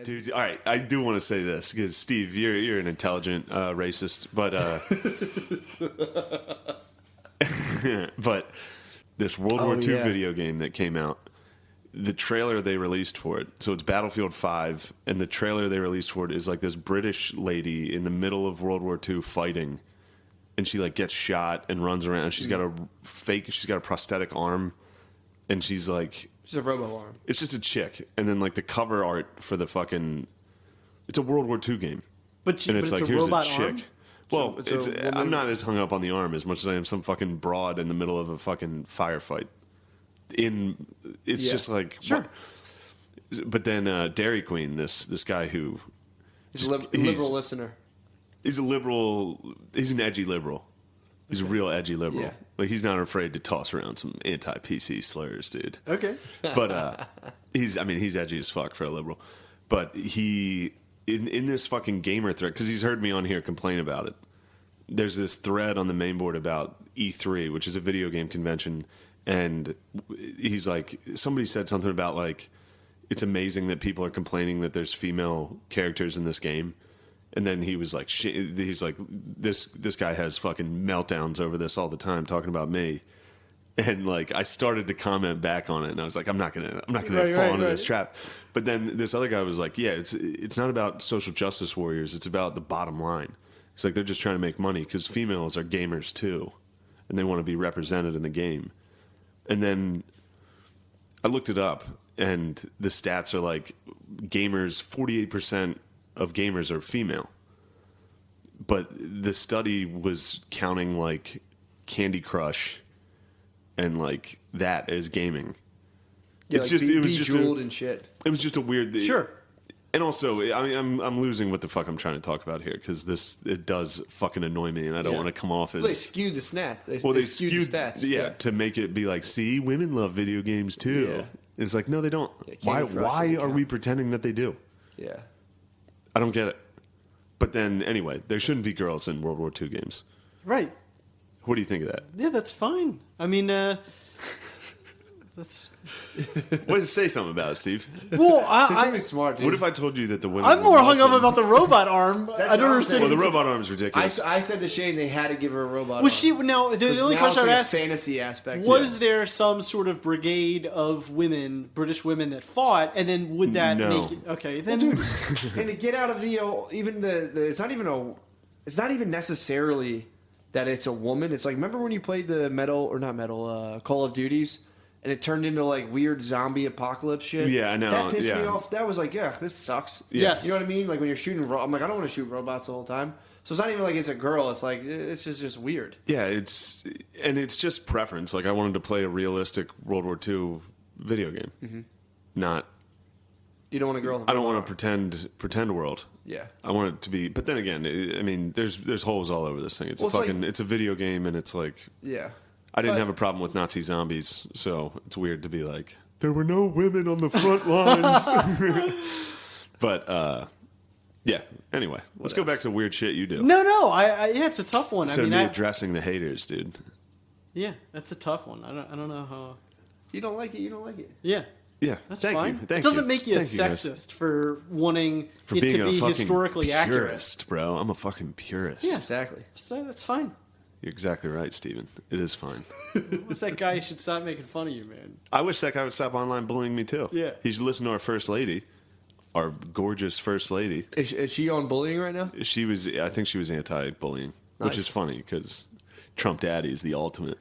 Dude, all right, I do want to say this because Steve, you're an intelligent racist, but but this World War II video game that came out, the trailer they released for it, so it's Battlefield 5, and the trailer they released for it is like this British lady in the middle of World War II fighting, and she like gets shot and runs around. And she's got a prosthetic arm, and she's like. It's a robo arm. It's just a chick, and then like the cover art for the fucking, it's a World War II game, but it's like, here's a chick. Arm? Well, I'm not as hung up on the arm as much as I am some fucking broad in the middle of a fucking firefight. Just like sure. But then Dairy Queen, this guy who he's a liberal listener. He's a liberal. He's an edgy liberal. He's a real edgy liberal. Yeah. Like, he's not afraid to toss around some anti-PC slurs, dude. Okay. But he's edgy as fuck for a liberal. But he, in this fucking gamer thread, because he's heard me on here complain about it, there's this thread on the main board about E3, which is a video game convention, and he's like, somebody said something about, like, it's amazing that people are complaining that there's female characters in this game. And then he was like, he's like, this guy has fucking meltdowns over this all the time, talking about me. And like, I started to comment back on it, and I was like, I'm not gonna fall into this trap. But then this other guy was like, yeah, it's not about social justice warriors. It's about the bottom line. It's like they're just trying to make money because females are gamers too, and they want to be represented in the game. And then I looked it up, and the stats are like, gamers, 48% of gamers are female, but the study was counting like Candy Crush and like that as gaming. Yeah, it's like it was just and shit. It was just a weird. Sure. And also, I mean, I'm losing what the fuck I'm trying to talk about here because it does fucking annoy me, and I don't want to come off as. Well, they skewed the stat. They skewed the stats. Yeah, to make it be like, see, women love video games too. Yeah. It's like, no, they don't. Yeah, why are we pretending that they do? Yeah. I don't get it. But then, anyway, there shouldn't be girls in World War II games. Right. What do you think of that? Yeah, that's fine. I mean, that's... What say something about it, Steve? Well, I'm smart, dude. What if I told you that the women... I'm more hung up about the robot arm. I don't understand. Well, the robot arm is ridiculous. I said to Shane they had to give her a robot was arm. Now, the only question I would ask... fantasy aspect. Was there some sort of brigade of women, British women, that fought, and then would that make it... Okay, then... Well, dude, and to get out of the... even the it's not even necessarily that it's a woman. It's like, remember when you played the Call of Duties? And it turned into like weird zombie apocalypse shit. Yeah, I know. That pissed me off. That was like, yeah, this sucks. Yes. You know what I mean? Like when you're shooting, I'm like, I don't want to shoot robots the whole time. So it's not even like it's a girl. It's like, it's just weird. Yeah, it's just preference. Like I wanted to play a realistic World War II video game. Mm-hmm. Not. You don't want a girl. I don't want a pretend world. Yeah. I want it to be, but then again, I mean, there's holes all over this thing. It's it's a video game, and it's like. Yeah. I didn't have a problem with Nazi zombies, so it's weird to be like, there were no women on the front lines. But, yeah, anyway, let's go back to weird shit you do. No, yeah, it's a tough one. Instead of me addressing the haters, dude. Yeah, that's a tough one. I don't know how... You don't like it, you don't like it. Yeah. Yeah, that's fine. It doesn't make you a sexist for wanting it to be historically purist, accurate. Bro. I'm a fucking purist. Yeah, exactly. So that's fine. You're exactly right, Steven. It is fine. What's that guy? He should stop making fun of you, man. I wish that guy would stop online bullying me, too. Yeah. He should listen to our first lady, our gorgeous first lady. Is she on bullying right now? I think she was anti-bullying, which is funny because Trump Daddy is the ultimate.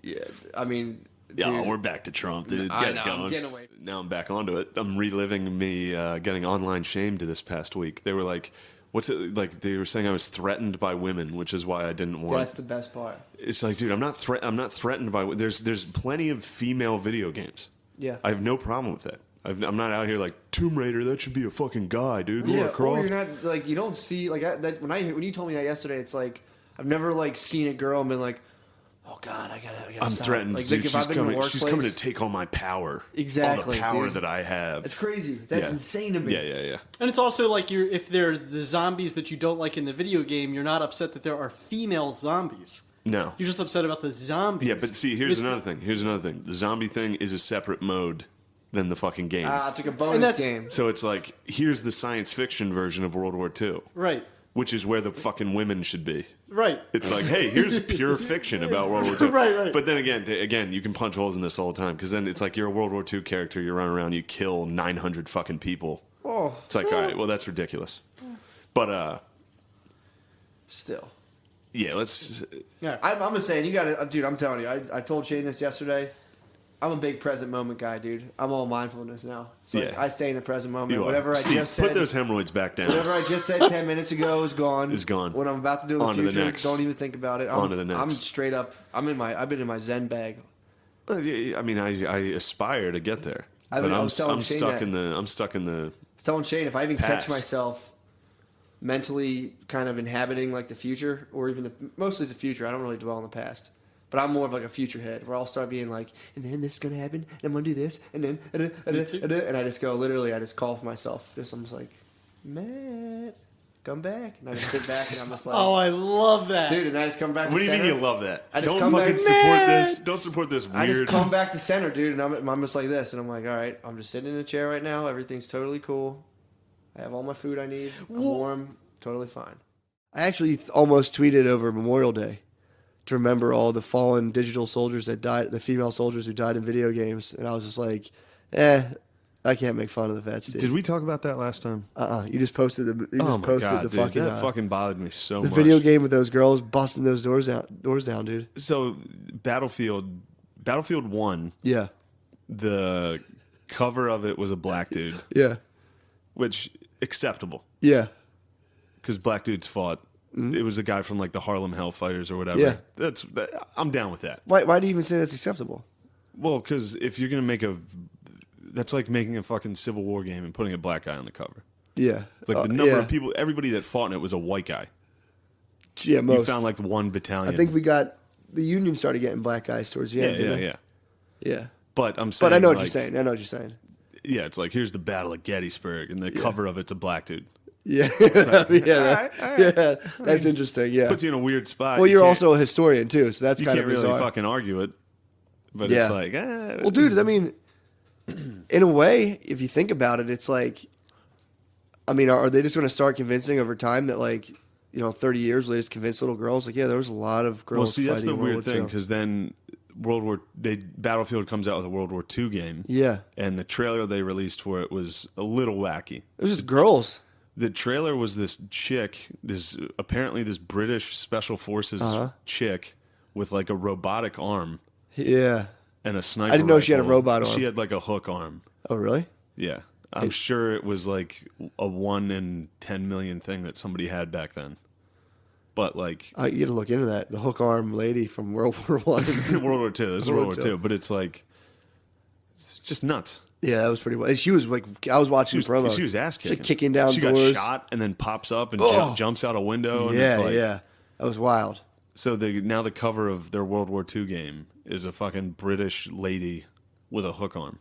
Yeah, I mean... Yeah, we're back to Trump, dude. Get it going. I'm getting away. Now I'm back onto it. I'm reliving me getting online shamed this past week. They were like... What's it like? They were saying I was threatened by women, which is why I didn't want. That's the best part. It's like, dude, I'm not threatened by. There's plenty of female video games. Yeah, I have no problem with that. I'm not out here like Tomb Raider. That should be a fucking guy, dude. Yeah, Lara Croft. or you're not like you don't see like that when you told me that yesterday. It's like I've never like seen a girl and been like, oh God, I gotta. I'm stop. threatened. Like, dude, she's coming to take all my power. Exactly, all the power dude. that I have. It's crazy. That's insane to me. Yeah. And it's also like if they're the zombies that you don't like in the video game, you're not upset that there are female zombies. No, you're just upset about the zombies. Yeah, but see, here's another thing. The zombie thing is a separate mode than the fucking game. It's like a bonus game. So it's like, here's the science fiction version of World War II. Right. Which is where the fucking women should be. Right. It's like, hey, here's pure fiction about World War II. Right. But then again, you can punch holes in this all the time, because then it's like you're a World War II character, you run around, you kill 900 fucking people. Oh. It's like, all right, well, that's ridiculous. But, still. Yeah, let's... Yeah. I'm just saying, you got to... Dude, I'm telling you, I told Shane this yesterday. I'm a big present moment guy, dude. I'm all mindfulness now. So I stay in the present moment. Whatever I just said... Put those hemorrhoids back down. Whatever I just said 10 minutes ago is gone. Is gone. What I'm about to do in the future, don't even think about it. On to the next. I'm straight up... I've been in my Zen bag. I mean, I aspire to get there. But I'm stuck in the... Telling Shane, if I even past. catch myself mentally kind of inhabiting like the future, or even mostly the future, I don't really dwell in the past. But I'm more of like a future head, where I'll start being like, and then this is gonna happen, and I'm gonna do this, and then and I just go literally, I just call for myself. I'm just like, Matt, come back, and I just sit back, and I'm just like, oh, I love that, dude, and I just come back. What to do you center. mean you love that? I just don't come fucking back, support this. Don't support this weird. I just come back to center, dude, and I'm just like this, and I'm like, all right, I'm just sitting in a chair right now. Everything's totally cool. I have all my food I need. I'm warm, totally fine. I actually almost tweeted over Memorial Day to remember all the fallen digital soldiers that died, the female soldiers who died in video games, and I was just like, I can't make fun of the vets, dude. Did we talk about that last time? You just posted the. That fucking bothered me so much. The video game with those girls busting those doors down, dude. So Battlefield 1. Yeah. The cover of it was a black dude. Yeah. Which acceptable. Yeah. Because black dudes fought. Mm-hmm. It was a guy from like the Harlem Hellfighters or whatever. Yeah. I'm down with that. Why do you even say that's acceptable? Well, because if you're gonna make that's like making a fucking Civil War game and putting a black guy on the cover. Yeah. It's like the number of people, everybody that fought in it was a white guy. Yeah, most. You found like one battalion. I think the Union started getting black guys towards the end. Yeah. But I'm saying, but I know what you're saying. Yeah, it's like, here's the Battle of Gettysburg, and the cover of it's a black dude. Yeah. Like, Yeah, that's interesting. Yeah. Puts you in a weird spot. Well, you're also a historian too, so that's kind of bizarre. You can't really fucking argue it. But it's like, well, dude, I mean, in a way, if you think about it, it's like, I mean, are they just going to start convincing over time that, like, 30 years they just convince little girls, like, yeah, there was a lot of girls. Well, see, that's the weird thing, II. because then Battlefield comes out with a World War II game. Yeah. And the trailer they released for it was a little wacky. It was just girls. The trailer was this chick, apparently this British Special Forces chick with like a robotic arm. Yeah. And a sniper I didn't know rifle. she had a robot arm. She had like a hook arm. Oh, really? Yeah. I'm sure it was like a 1 in 10 million thing that somebody had back then. But like, you got to look into that. The hook arm lady from World War I. World War II. This is World War II. But it's like, it's just nuts. Yeah, that was pretty well. She was like, I was watching the promo. She was ass kicking. She kicking down she doors. She got shot and then pops up and jumps out a window. And yeah, it's like, yeah. That was wild. So now the cover of their World War II game is a fucking British lady with a hook arm.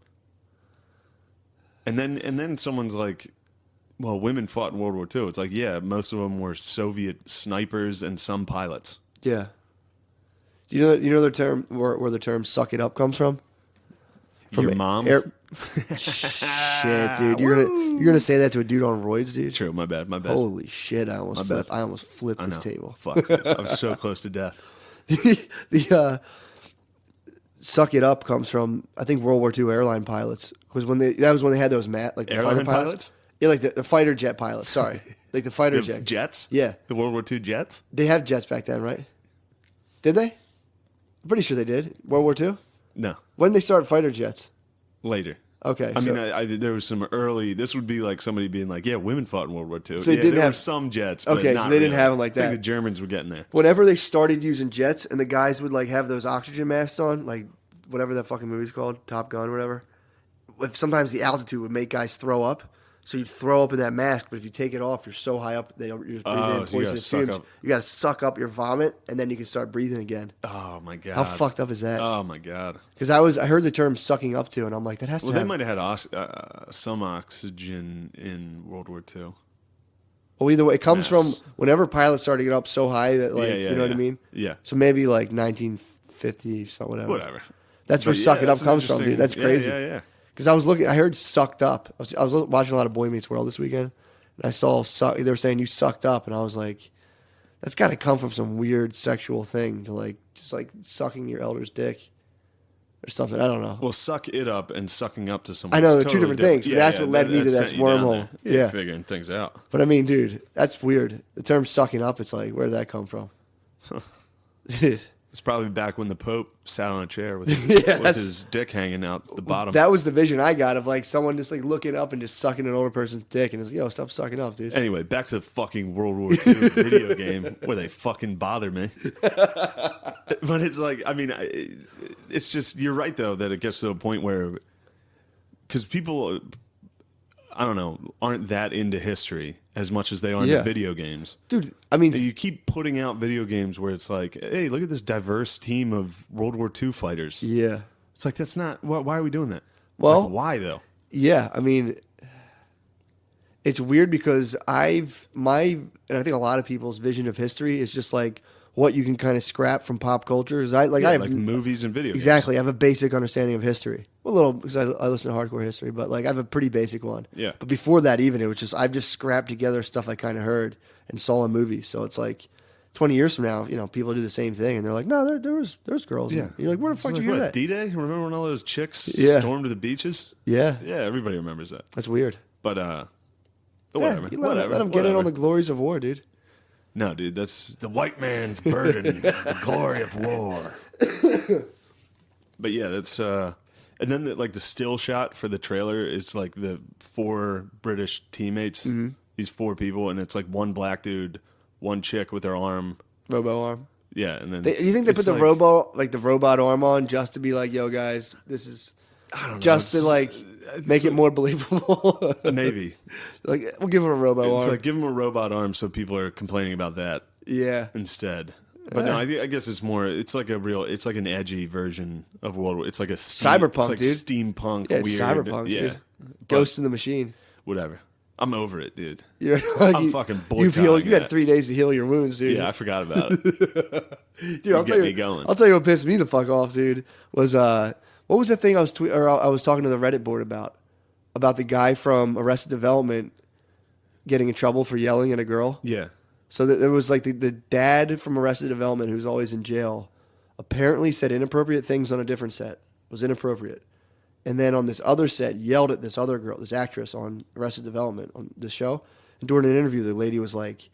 And then someone's like, well, women fought in World War II. It's like, yeah, most of them were Soviet snipers and some pilots. Yeah. Do you know the term where the term "suck it up" comes from? From your mom? Shit, dude. You're gonna say that to a dude on roids, dude? True, my bad. Holy shit, I almost flipped this table. Fuck. I was so close to death. The "suck it up" comes from, I think, World War II airline pilots, because that was when they had those the airline fighter pilots. Yeah, like the fighter jet pilots. Sorry, like the fighter jet jets. Yeah, the World War II jets. They had jets back then, right? Did they? I'm pretty sure they did. World War II. No. When did they start fighter jets? Later. Okay. I mean, there was some early. This would be like somebody being like, "Yeah, women fought in World War II." So they didn't have some jets. Okay, but so they didn't have them like that. I think the Germans were getting there. Whenever they started using jets, and the guys would like have those oxygen masks on, like whatever that fucking movie's called, Top Gun, or whatever. Sometimes the altitude would make guys throw up. So you'd throw up in that mask, but if you take it off, you're so high up, you're just breathing in poisonous fumes. You got to suck up your vomit, and then you can start breathing again. Oh my god! How fucked up is that? Oh my god! Because I heard the term "sucking up to," and I'm like, that has to. Well, they might have had some oxygen in World War II. Well, either way, it comes from whenever pilots started to get up so high that, like, you know what I mean? Yeah. So maybe like 1950, so whatever. Whatever. That's where "suck it up" comes from, dude. That's crazy. Yeah. Because I heard sucked up. I was watching a lot of Boy Meets World this weekend, and I saw they were saying you sucked up, and I was like, that's got to come from some weird sexual thing to like just like sucking your elder's dick or something. I don't know. Well, suck it up and sucking up to someone. I know they're two different things, but that's what led me to that wormhole. Yeah, figuring things out. But I mean, dude, that's weird. The term "sucking up," it's like, where did that come from? It's probably back when the Pope sat on a chair with his dick hanging out the bottom. That was the vision I got of like someone just like looking up and just sucking an older person's dick, and it's like, yo, stop sucking up, dude. Anyway, back to the fucking World War II video game where they fucking bother me. But it's like, I mean, it's just, you're right though, that it gets to a point where, because people, I don't know, aren't that into history as much as they are into video games. Dude, I mean, you keep putting out video games where it's like, hey, look at this diverse team of World War II fighters. Yeah. It's like, that's not, why are we doing that? Well, like, why though? Yeah, I mean, it's weird because and I think a lot of people's vision of history is just like what you can kind of scrap from pop culture. I have movies and video games. Exactly. I have a basic understanding of history. A little, because I listen to hardcore history, but like I have a pretty basic one. Yeah. But before that, even, it was just, I've just scrapped together stuff I kind of heard and saw in movies. So it's like 20 years from now, people do the same thing and they're like, no, there's girls. Yeah. You're like, where the fuck did you hear that? D-Day? Remember when all those chicks stormed to the beaches? Yeah. Yeah, everybody remembers that. That's weird. But whatever. Let them get in on the glories of war, dude. No, dude, that's the white man's burden, the glory of war. But yeah, that's and then the still shot for the trailer is like the 4 British teammates, these 4 people, and it's like one black dude, one chick with her arm, robo arm. Yeah, and then do you think they put the robot arm on just to be like, yo guys, this is just to like make it more believable? Maybe. Like, we'll give him a robo arm. It's like, give him a robot arm so people are complaining about that. Yeah. Instead. But no, I guess it's more, it's like an edgy version of World War. It's like a cyberpunk, dude. Steampunk, weird. Cyberpunk, dude. Ghost in the Machine. Whatever. I'm over it, dude. I'm fucking boycotting you had 3 days to heal your wounds, dude. Yeah, I forgot about it. Dude, I'll tell you what pissed me the fuck off, dude, was what was the thing I was talking to the Reddit board about the guy from Arrested Development getting in trouble for yelling at a girl? Yeah. So there was like the dad from Arrested Development, who's always in jail, apparently said inappropriate things on a different set. It was inappropriate. And then on this other set, yelled at this other girl, this actress on Arrested Development on this show. And during an interview, the lady was like,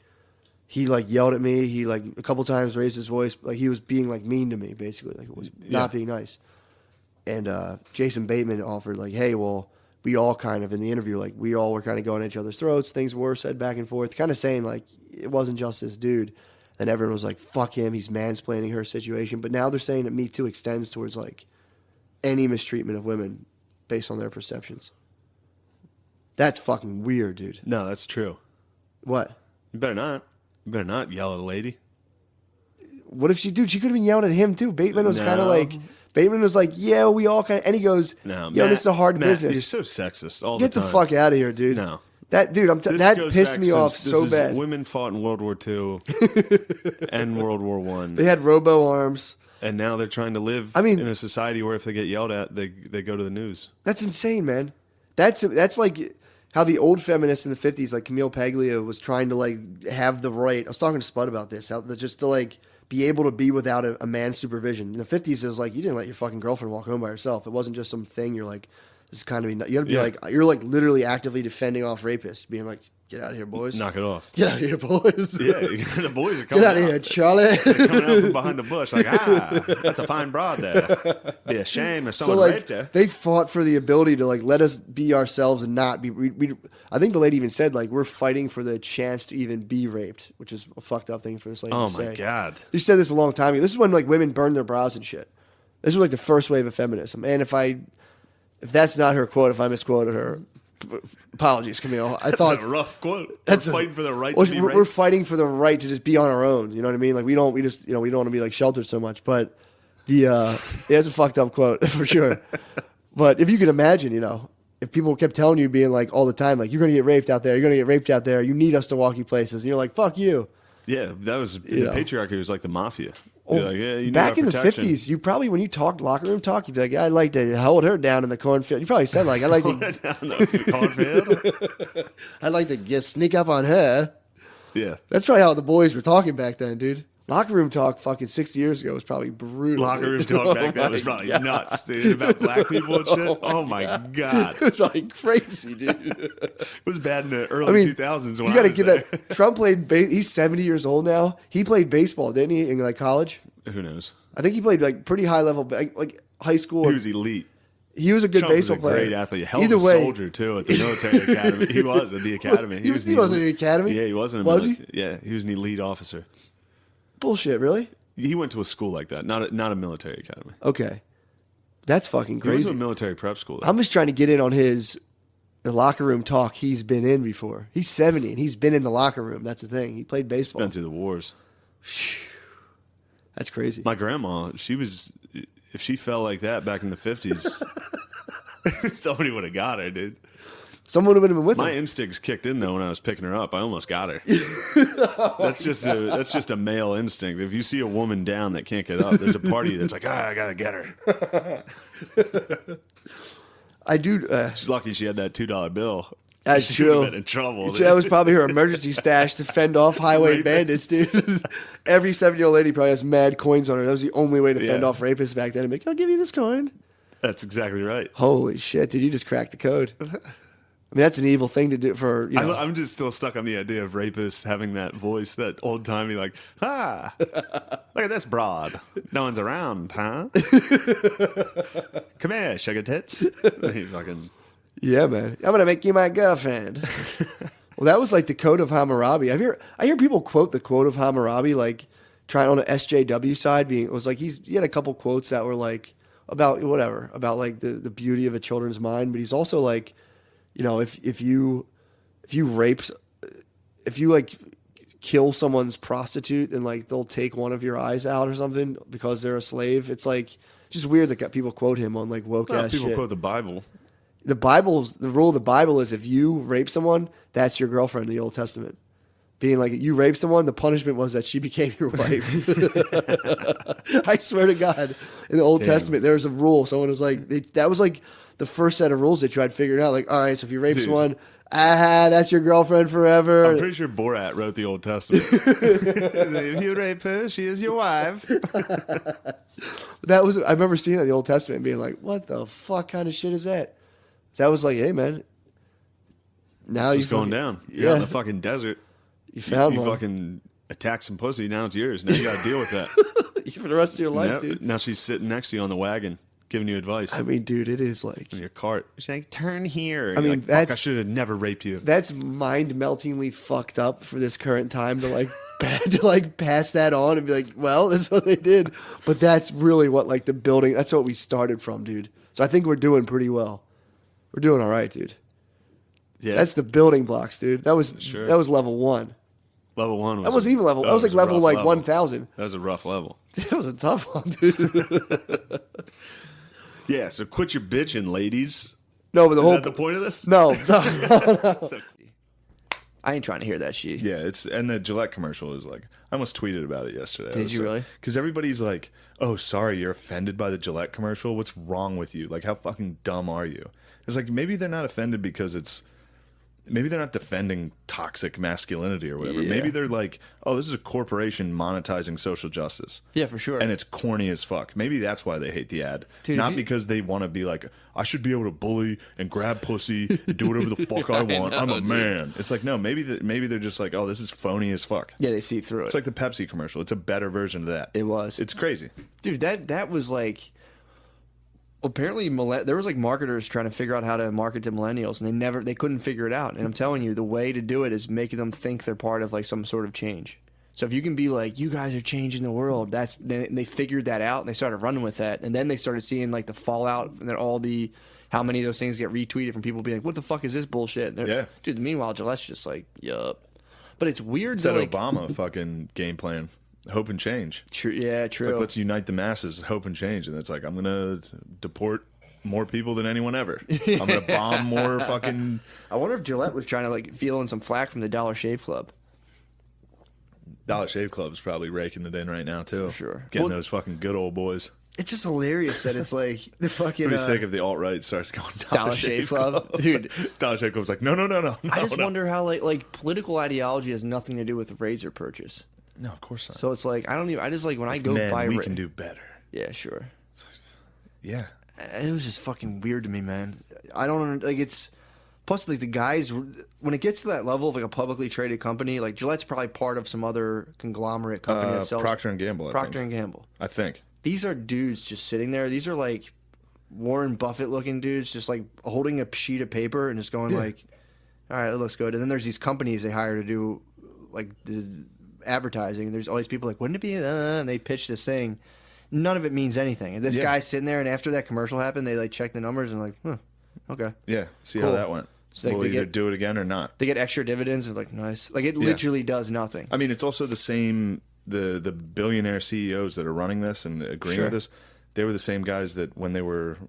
he like yelled at me. He like a couple times raised his voice. Like he was being like mean to me, basically. Like it was not being nice. And Jason Bateman offered like, hey, well, we all kind of in the interview, like we all were kind of going at each other's throats. Things were said back and forth, kind of saying like it wasn't just this dude. And everyone was like, fuck him. He's mansplaining her situation. But now they're saying that Me Too extends towards like any mistreatment of women based on their perceptions. That's fucking weird, dude. No, that's true. What? You better not yell at a lady. What if she could have been yelling at him too. Bateman was kind of like, yeah, we all kind of, and he goes, no, yo, this is a hard Matt, business. You're so sexist all Get the time. the fuck out of here, dude. No. That dude, that pissed me off so bad. Women fought in World War II and World War I. They had robo arms. And now they're trying to live in a society where if they get yelled at, they go to the news. That's insane, man. That's like how the old feminists in the 50s, like Camille Paglia, was trying to like have the right. I was talking to Spud about this. Just to like be able to be without a man's supervision. In the 50s, it was like you didn't let your fucking girlfriend walk home by herself. It wasn't just some thing. You're like, this is kind of you gotta be like you're like literally actively defending off rapists, being like, get out of here, boys. Knock it off. Get out of here, boys. Yeah, the boys are coming Get out of here, Charlie. They're coming out from behind the bush like, that's a fine broad there. Be a shame if someone raped you. They fought for the ability to like let us be ourselves and not be. I think the lady even said like we're fighting for the chance to even be raped, which is a fucked up thing for this lady to say. Oh my god. She said this a long time ago. This is when like women burned their bras and shit. This was like the first wave of feminism. And if that's not her quote, if I misquoted her, apologies, Camille. That's a rough quote. We're fighting for the right to be raped. We're fighting for the right to just be on our own. You know what I mean? Like we don't want to be like sheltered so much. But it's a fucked up quote for sure. But if you can imagine, if people kept telling you, being like all the time, like you're gonna get raped out there, you need us to walk you places, and you're like, fuck you. Yeah, that was the patriarchy was like the mafia. Be like, yeah, you need back our in the protection. 50s, you probably, when you talked locker room talk, you'd be like, yeah, I'd like to hold her down in the cornfield. You probably said, like, I'd like Down to, the cornfield. I'd like to just sneak up on her. Yeah. That's probably how the boys were talking back then, dude. Locker room talk fucking 60 years ago was probably brutal. Locker room dude. talk back then Oh was my probably God. nuts, dude, about black people and shit. Oh my God. It was like crazy, dude. It was bad in the early 2000s when you got to I was give there. that. Trump played. He's 70 years old now. He played baseball, didn't he, in like college? Who knows? I think he played like pretty high level, like high school. He was elite. He was a good Trump was baseball a player. great athlete. Hell Either of a way, soldier, too, at the military academy. He was at the academy. He was in the academy? Yeah, he wasn't. Was he? Yeah, he was an elite officer. Bullshit, really? He went to a school like that, not a military academy. Okay, that's fucking He went crazy. to a military prep school. Though. I'm just trying to get in on the locker room talk he's been in before. He's 70 and he's been in the locker room. That's the thing. He played baseball. Been through the wars. That's crazy. My grandma, if she fell like that back in the 50s, somebody would have got her, dude. Someone would have been with My him. instincts kicked in though when I was picking her up. I almost got her. That's just a male instinct. If you see a woman down that can't get up, there's a party that's like, I gotta get her. I do. She's lucky she had that $2 bill. That's She would have true. been in trouble. That was probably her emergency stash to fend off highway bandits, Rapists. dude. Every 70-year-old lady probably has mad coins on her. That was the only way to fend Yeah. off rapists back then. And be like, I'll give you this coin. That's exactly right. Holy shit, dude! You just cracked the code. I mean, that's an evil thing to do for you know. I'm just still stuck on the idea of rapists having that voice, that old timey like, look at this broad. No one's around, huh? Come here, sugar tits. He fucking Yeah, man. I'm gonna make you my girlfriend. Well, that was like the code of Hammurabi. I hear people quote the quote of Hammurabi, like trying on the SJW side. It was like he had a couple quotes that were like about whatever, about like the beauty of a children's mind. But he's also like, you know, if you like kill someone's prostitute and like they'll take one of your eyes out or something because they're a slave. It's like just weird that people quote him on like woke ass people shit. quote the Bible. The rule of the Bible is if you rape someone, that's your girlfriend in the Old Testament. Being like, you raped someone, the punishment was that she became your wife. I swear to God, in the Old Testament, there was a rule. Someone was like, that was like the first set of rules they tried figuring out. Like, all right, so if you rape someone, that's your girlfriend forever. I'm pretty sure Borat wrote the Old Testament. If you rape her, she is your wife. I remember seeing it in the Old Testament and being like, what the fuck kind of shit is that? That was like, hey, man. Now It's going down. You're out in the fucking desert. You found you one. fucking attacked some pussy. Now it's yours. Now you got to deal with that. For the rest of your life, Now- dude. Now she's sitting next to you on the wagon, giving you advice. I mean, dude, it is like in your cart. She's like, turn here. I mean, like, fuck, I that's- should have never raped you. that's mind-meltingly fucked up for this current time to like pass that on and be like, well, this is what they did. But that's really what like the building. That's what we started from, dude. So I think we're doing pretty well. We're doing all right, dude. Yeah, That's the building blocks, dude. That was Sure. that was level 1. level 1. That wasn't even level. That was like a level rough like level. 1,000. That was a rough level. That was a tough one, dude. Yeah, so quit your bitching, ladies. No, but the Is whole that the point of this? no. So- I ain't trying to hear that shit. yeah, and the Gillette commercial is like, I almost tweeted about it yesterday. Did you really? Because everybody's like, oh, sorry, you're offended by the Gillette commercial? What's wrong with you? Like, how fucking dumb are you? It's like, maybe they're not offended because maybe they're not defending toxic masculinity or whatever. Yeah. Maybe they're like, oh, this is a corporation monetizing social justice. Yeah, for sure. And it's corny as fuck. Maybe that's why they hate the ad. Dude, Not if you- because they want to be like, I should be able to bully and grab pussy and do whatever the fuck I want. I'm a man. It's like, no, maybe they're just like, oh, this is phony as fuck. Yeah, they see through it. It's like the Pepsi commercial. It's a better version of that. It was. It's crazy. Dude, that was like apparently there was like marketers trying to figure out how to market to millennials and they couldn't figure it out. And I'm telling you, the way to do it is making them think they're part of like some sort of change. So if you can be like, you guys are changing the world, then they figured that out and they started running with that. And then they started seeing like the fallout and then how many of those things get retweeted from people being like, what the fuck is this bullshit? And Yeah. Dude, meanwhile, Gillette's just like, yup. But it's weird It's that that like, Obama fucking game plan. Hope and change. true. Yeah, It's true. like, let's unite the masses, hope and change. And it's like, I'm going to deport more people than anyone ever. I'm going to bomb more fucking... I wonder if Gillette was trying to like feel in some flack from the Dollar Shave Club. Dollar Shave Club's probably raking it in right now too. Sure. Getting Well, those fucking good old boys. It's just hilarious that it's like the fucking Pretty sick if the alt right starts going Dollar Shave Club, dude. Dollar Shave Club's like, no. I just wonder how like political ideology has nothing to do with the razor purchase. No, of course not. So it's like I just like when I go Man, buy. we can do better. Yeah, sure. Yeah. It was just fucking weird to me, man. I don't like it's. Plus, like the guys, when it gets to that level of like a publicly traded company, like Gillette's probably part of some other conglomerate company that sells Procter and Gamble. Procter and Gamble. I think. These are dudes just sitting there. These are like Warren Buffett looking dudes, just like holding a sheet of paper and just going like, "All right, it looks good." And then there's these companies they hire to do like the advertising. There's all these people like, "Wouldn't it be?" And they pitch this thing. None of it means anything. And this guy's sitting there, and after that commercial happened, they like check the numbers and like, okay, Yeah. See Cool. how that went. So we'll they either get- do it again or not. they get extra dividends. And like, nice. Like it literally does nothing. I mean, it's also the same. The billionaire CEOs that are running this and agreeing Sure. with this, they were the same guys that when they were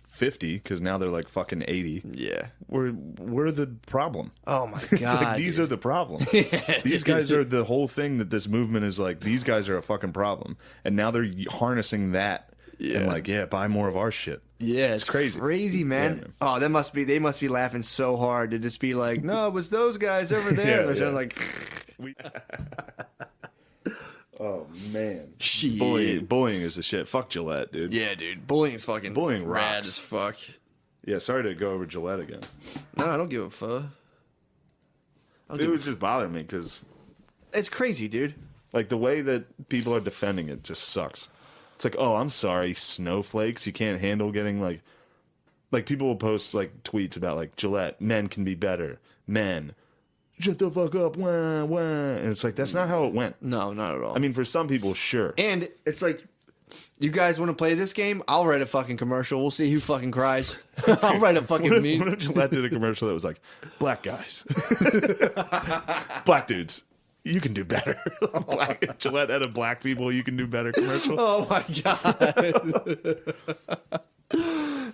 50, because now they're like fucking 80. Yeah. We're the problem. Oh my It's god. like these are the problem. These guys are the whole thing that this movement is like. These guys are a fucking problem, and now they're harnessing that and like, buy more of our shit. Yeah, it's crazy. crazy, man. Yeah, man. Oh, they must be laughing so hard to just be like, no, it was those guys over there. Yeah, They're yeah. like, We- oh man, shit. bullying is the shit. Fuck Gillette, dude. Yeah, dude. Bullying is fucking Bullying rad rocks. as fuck. Yeah, sorry to go over Gillette again. No, I don't give a fuck. It was just bothering me because It's crazy, dude. like the way that people are defending it just sucks. It's like, oh, I'm sorry, snowflakes. You can't handle getting like people will post like tweets about like Gillette, men can be better. Men, shut the fuck up, wah, wah. And it's like that's not how it went. No, not at all. I mean, for some people, sure. and it's like, you guys want to play this game? I'll write a fucking commercial. We'll see who fucking cries. I'll write a fucking What meme. if Gillette did a commercial that was like, black guys, black dudes, you can do better. Gillette had a black people, you can do better commercial. Oh my god.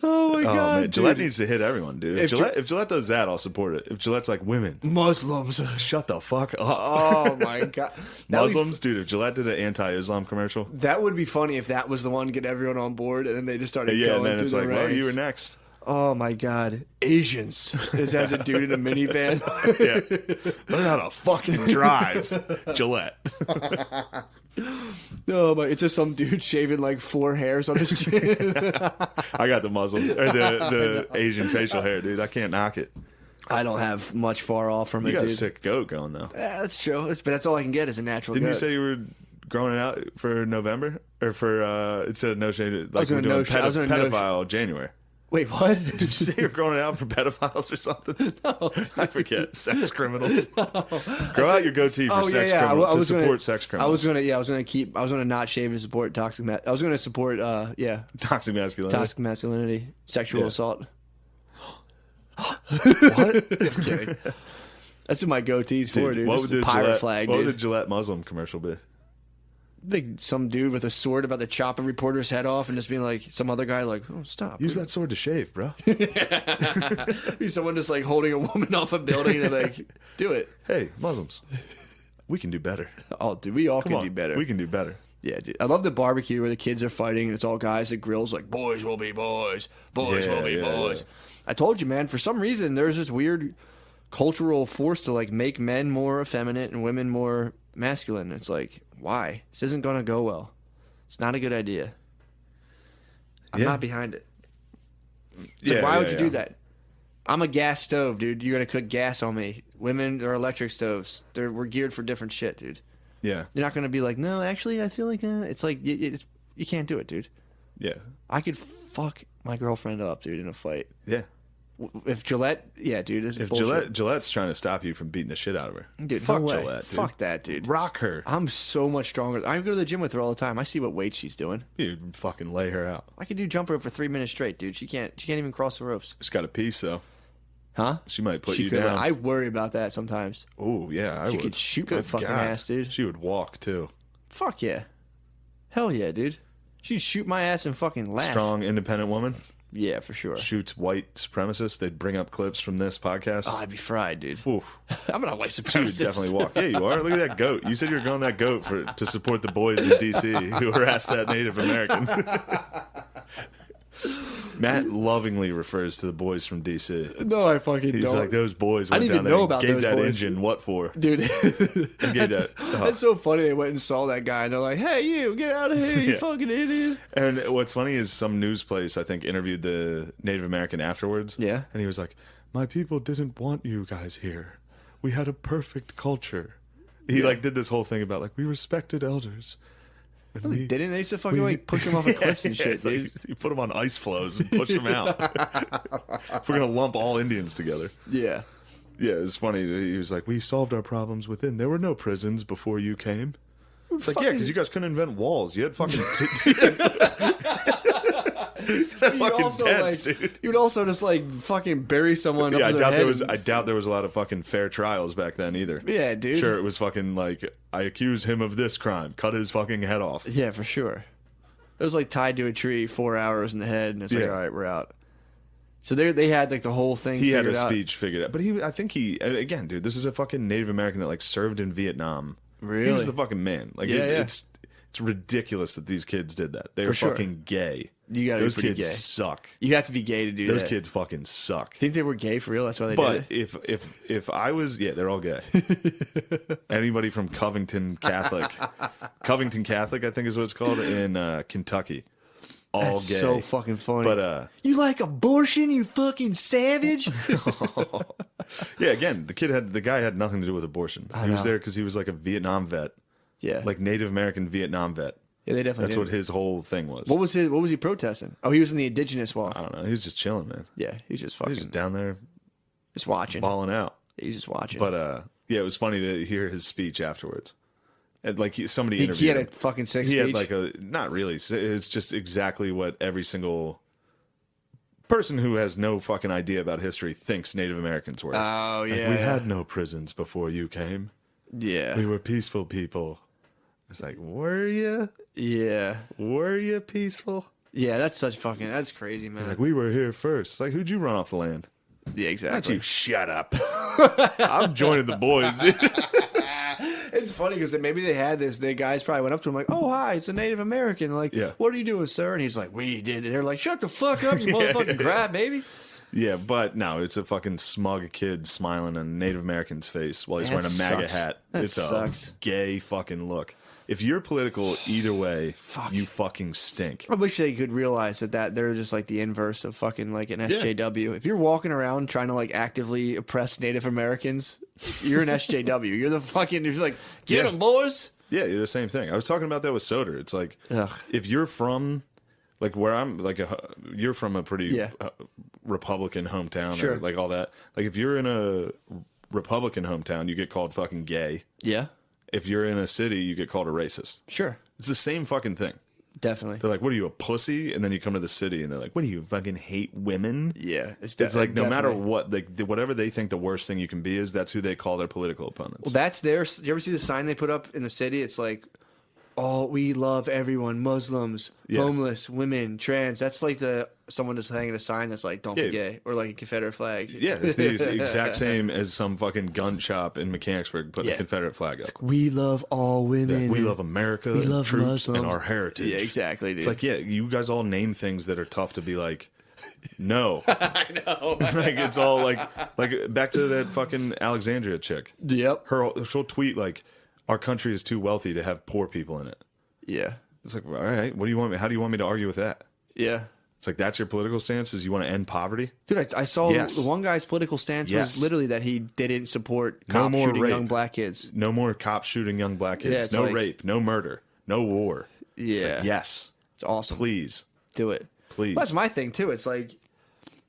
Oh my Oh, god. man. Gillette dude. needs to hit everyone, dude. If If Gillette does that, I'll support it. If Gillette's like, women, Muslims. shut the fuck up. Oh my god. That would be- Muslims, dude, if Gillette did an anti-Islam commercial, That would be funny if that was the one to get everyone on board, and then they just started yeah, going and then through it's the like, well, ranks. you were next. Oh my god, Asians! This has a dude in a minivan. Yeah. Learn how to fucking drive, Gillette. Oh my! It's just some dude shaving like 4 hairs on his chin. I got the Muslim, or the Asian facial hair, dude. I can't knock it. I don't have much far off from You it, got a dude. sick goat going, though. Yeah, that's true. But that's all I can get is a natural. Didn't you goat. say you were growing it out for November? Or for, instead of no shade, like gonna we're doing I was gonna no- pedophile January? Wait, what? Did you say you're growing it out for pedophiles or something? No. I forget. Sex criminals. Grow out your goatee for sex criminals, to support sex criminals. I was gonna not shave to support toxic. I was gonna support, Toxic masculinity. toxic masculinity, sexual Yeah. assault. What? I'm kidding. That's what my goatee's for, dude. what Just would a the pirate Gillette, flag, what dude. would the Gillette Muslim commercial be? Big some dude with a sword about to chop a reporter's head off, and just being like, some other guy like, oh, stop. Use that sword to shave, bro. Be someone just like holding a woman off a building and like, do it. Hey, Muslims, we can do better. Oh, dude, we all Come can on, do better. We can do better. Yeah, dude. I love the barbecue where the kids are fighting and it's all guys at grills like, boys will be boys. Boys Yeah, will be yeah, boys. yeah. I told you, man, for some reason, there's this weird cultural force to like make men more effeminate and women more masculine. It's like, why? This isn't going to go well. It's not a good idea. I'm Yeah. not behind it. It's like, why would you do that? I'm a gas stove, dude. You're going to cook gas on me. Women are electric stoves. We're geared for different shit, dude. Yeah, You're not going to be like, no, actually, I feel like it's like you can't do it, dude. yeah, I could fuck my girlfriend up, dude, in a fight. yeah. If Gillette, yeah, dude, this is If bullshit. Gillette's trying to stop you from beating the shit out of her, Dude, fuck no way. Gillette, dude. Fuck that, dude. Rock her. I'm so much stronger. I go to the gym with her all the time. I see what weight she's doing. You fucking lay her out. I can do jump rope for 3 minutes straight, dude. She can't even cross the ropes. She's got a piece though. Huh? She might put She you could. down. I worry about that sometimes. Oh yeah, I She would. could shoot my Good fucking God. ass, dude. She would walk too. Fuck yeah. Hell yeah, dude. She'd shoot my ass and fucking laugh. Strong, independent woman. Yeah, for sure. shoots white supremacists, they'd bring up clips from this podcast. Oh, I'd be fried, dude. Oof. I'm not a white You would supremacist. definitely walk. Yeah, you are. Look at that goat. You said you were going that goat to support the boys in D.C. who harassed that Native American. Matt lovingly refers to the boys from D.C. No, I fucking He's don't. like, those boys I went didn't down even there know and about gave those that boys. engine what for? Dude, And gave that. that's so funny. They went and saw that guy, and they're like, "Hey, you, get out of here, you Yeah. fucking idiot!" And what's funny is some news place, I think, interviewed the Native American afterwards. Yeah. And he was like, my people didn't want you guys here. We had a perfect culture. He like did this whole thing about like, we respected elders. And They didn't. They used to fucking like push him off of cliffs and shit, it's like, dude. you put them on ice floes and push them out. If we're going to lump all Indians together. Yeah. Yeah, it's funny. He was like, we solved our problems within. There were no prisons before you came. It's like, yeah, because you guys couldn't invent walls. You had fucking... fucking also, tents, like, dude. you would also just like fucking bury someone. Yeah, up I their doubt head there was. and- I doubt there was a lot of fucking fair trials back then either. Yeah, dude. Sure, it was fucking like I accuse him of this crime, cut his fucking head off. Yeah, for sure. It was like tied to a tree, 4 hours in the head, and it's like, Yeah. all right, we're out. So they had like the whole thing. He had figured a out. speech figured out, but I think he again, dude. This is a fucking Native American that like served in Vietnam. He Really? was the fucking man. Like, Yeah, yeah. it's ridiculous that these kids did that. They For were sure. fucking gay. You gotta be Those pretty kids gay. suck. You have to be gay to do Those that. kids fucking suck. Think they were gay for real? That's why they But did it. if I was, yeah, they're all gay. Anybody from Covington Catholic, I think is what it's called in Kentucky, all That's gay. so fucking funny. But you like abortion, you fucking savage? yeah, again, the guy had nothing to do with abortion. He was know. there because he was like a Vietnam vet, Yeah, like Native American Vietnam vet. yeah, they definitely. That's did. what his whole thing was. What was his? What was he protesting? Oh, he was in the indigenous wall. I don't know. He was just chilling, man. Yeah, he was just He fucking was just down there just watching. balling out. He was just watching. But yeah, it was funny to hear his speech afterwards. And like somebody he interviewed had a him. fucking sex He speech. had like a not really. It's just exactly what every single person who has no fucking idea about history thinks Native Americans were. Oh Like, yeah, we had no prisons before you came. yeah, We were peaceful people. It's like, were you? yeah, Were you peaceful? yeah. That's such fucking. That's crazy, man. Like, we were here first. Like, who'd you run off the land? yeah, Not exactly. you. Shut up. I'm joining the boys. It's funny because maybe they had this. The guys probably went up to him like, "Oh, hi, it's a Native American." Like, Yeah. what are you doing, sir? And he's like, "We did." And they're like, "Shut the fuck up, you motherfucking crap, baby." Yeah, but no, it's a fucking smug kid smiling on a Native American's face while he's Man, wearing a that MAGA sucks. hat. That It's sucks. a gay fucking look. If you're political either way, you fucking stink. I wish they could realize that they're just like the inverse of fucking like an SJW. If you're walking around trying to like actively oppress Native Americans, you're an SJW. You're the fucking. You're like, get Yeah. them, boys. Yeah, you're the same thing. I was talking about that with Soder. It's like Ugh. if you're from like where I'm like you're from a pretty Yeah. Republican hometown Sure. or like all that. Like if you're in a Republican hometown, you get called fucking gay. Yeah, If you're in a city, you get called a racist. sure, It's the same fucking thing. definitely. They're like, "What are you, a pussy?" And then you come to the city, and they're like, "What do you fucking hate women?" Yeah, It's like no matter definitely. what, like whatever they think the worst thing you can be is, that's who they call their political opponents. Well, that's their. You ever see the sign they put up in the city? It's like, "Oh, we love everyone: Muslims, Yeah. homeless, women, trans." That's like someone just hanging a sign that's like, "Don't Yeah. be gay," or like a Confederate flag. Yeah, it's the exact same as some fucking gun shop in Mechanicsburg putting Yeah. a Confederate flag up. We love all women. We love America, We and love troops, Muslims. and our heritage. Yeah, exactly, dude. It's like, yeah, you guys all name things that are tough to be like, no. I know. Like it's all like back to that fucking Alexandria chick. Yep. She'll tweet like, "Our country is too wealthy to have poor people in it." Yeah. It's like, all right, what do you want me? How do you want me to argue with that? Yeah. It's like that's your political stance? Is you want to end poverty? Dude, I saw Yes. the one guy's political stance Yes. was literally that he didn't support No cops more shooting rape. young black kids. No more cops shooting young black kids. Yeah, it's no like- rape. No murder. No war. It's Yeah. like, yes, It's awesome. please, Do it. please. Well, that's my thing too. It's like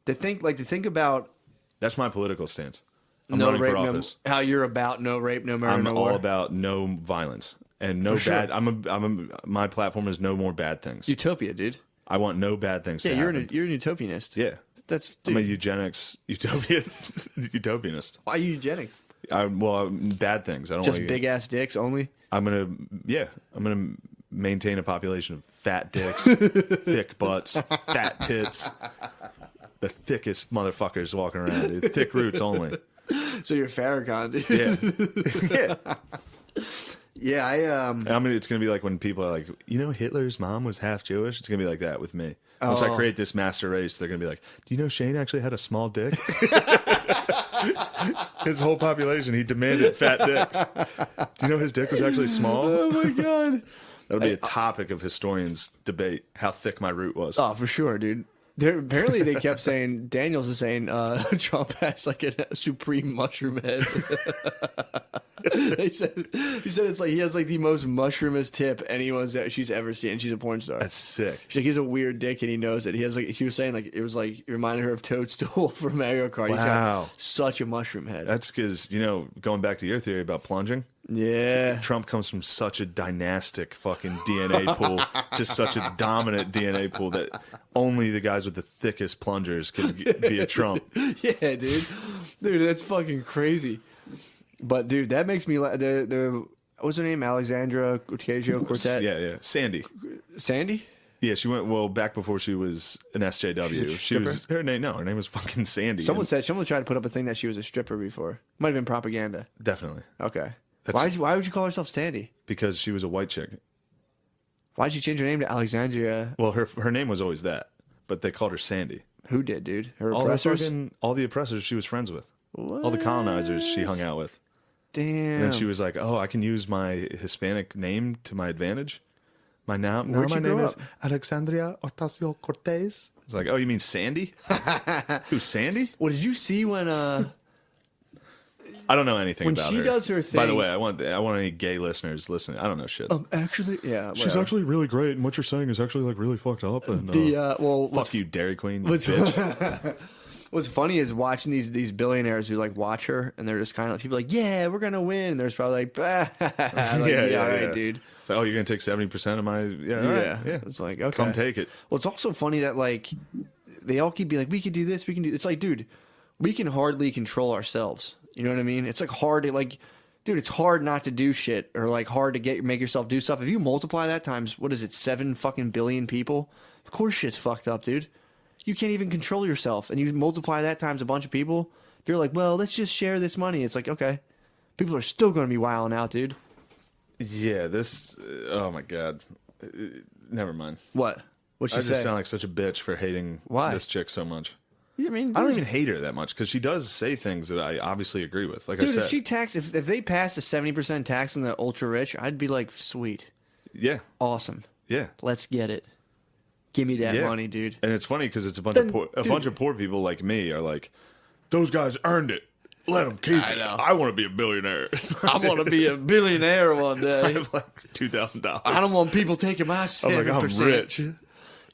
to think about That's my political stance. I'm no running rape, for no, office. how you're about no rape, no murder, I'm no all war. about no violence and no For sure. bad. My platform is no more bad things. Utopia, dude. I want no bad things. Yeah, to you're happen. you're an utopianist. Yeah, That's I'm a dude, eugenics utopianist. why are you eugenic? Bad things. I don't Just like big ass dicks only. I'm gonna maintain a population of fat dicks, thick butts, fat tits, the thickest motherfuckers walking around, dude. Thick roots only. So you're Farrakhan, dude. Yeah. Yeah, I mean, it's gonna be like when people are like, Hitler's mom was half Jewish. It's gonna be like that with me. Once I create this master race, they're gonna be like, do you know Shane actually had a small dick? His whole population, he demanded fat dicks. Do you know his dick was actually small? Oh my god. That'll be a topic of historians' debate, how thick my root was. Oh, for sure, dude. Apparently, they kept saying, Daniels is saying Trump has like a supreme mushroom head. he said it's like he has like the most mushroomest tip she's ever seen. And she's a porn star. That's sick. She's like, he has a weird dick and he knows it. He has like, she was saying like, it was like, it reminded her of Toadstool from Mario Kart. Wow. He's got such a mushroom head. That's because, going back to your theory about plunging. Yeah. Trump comes from such a dynastic fucking DNA pool, just such a dominant DNA pool that only the guys with the thickest plungers could be a Trump. Yeah, dude. Dude, that's fucking crazy. But, dude, that makes me laugh. What's her name? Alexandra Ocasio-Cortez? Yeah. Sandy. Sandy? Yeah, she went back before she was an SJW. Her name was fucking Sandy. Someone tried to put up a thing that she was a stripper before. Might have been propaganda. Definitely. Okay. Why would you call herself Sandy? Because she was a white chick. Why'd you change her name to Alexandria? Well, her name was always that, but they called her Sandy. Who did, dude? Her All oppressors? all the oppressors she was friends with. What? All the colonizers she hung out with. Damn. And then she was like, "Oh, I can use my Hispanic name to my advantage. Now Where'd my you name grow is up? Alexandria Ocasio-Cortez." It's like, "Oh, you mean Sandy? Who's Sandy?" Well, did you see when I don't know anything when about she her. does her thing? By the way, I want any gay listeners listening. I don't know shit. Actually, yeah. She's whatever. actually really great, and what you're saying is actually like really fucked up. And What's fuck you, Dairy Queen, you bitch. What's funny is watching these billionaires who like watch her and they're just kind of like, people are like, yeah, we're gonna win. And there's probably like, bah. Like, all right, dude. It's like, oh, you're gonna take 70% of my all right, yeah. It's like, okay, come take it. Well, it's also funny that like they all keep being like, we can do this, we can do. It's like, dude, we can hardly control ourselves. You know what I mean? It's like hard to like, dude, it's hard not to do shit or like hard to make yourself do stuff. If you multiply that times, what is it, 7 fucking billion people? Of course, shit's fucked up, dude. You can't even control yourself, and you multiply that times a bunch of people. If you're like, well, let's just share this money, it's like, okay, people are still going to be wilding out, dude. Yeah, this. Oh my god. Never mind. What? What'd she I say? just sound like such a bitch for hating this chick so much. I mean, I don't even hate her that much because she does say things that I obviously agree with. Like dude, I said, if they passed a 70% tax on the ultra rich, I'd be like, sweet, yeah, awesome, yeah, let's get it. Give me that money, dude. And it's funny because it's a bunch of poor people like me are like, those guys earned it. Let them keep it. I want to be a billionaire. I want to be a billionaire one day. I have like $2,000. I don't want people taking my 7%. I'm rich.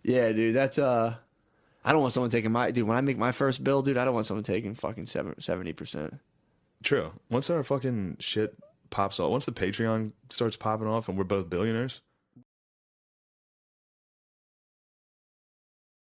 Yeah, dude, that's I don't want someone taking dude. When I make my first bill, dude, I don't want someone taking fucking 70%. True. Once our fucking shit pops off, once the Patreon starts popping off and we're both billionaires,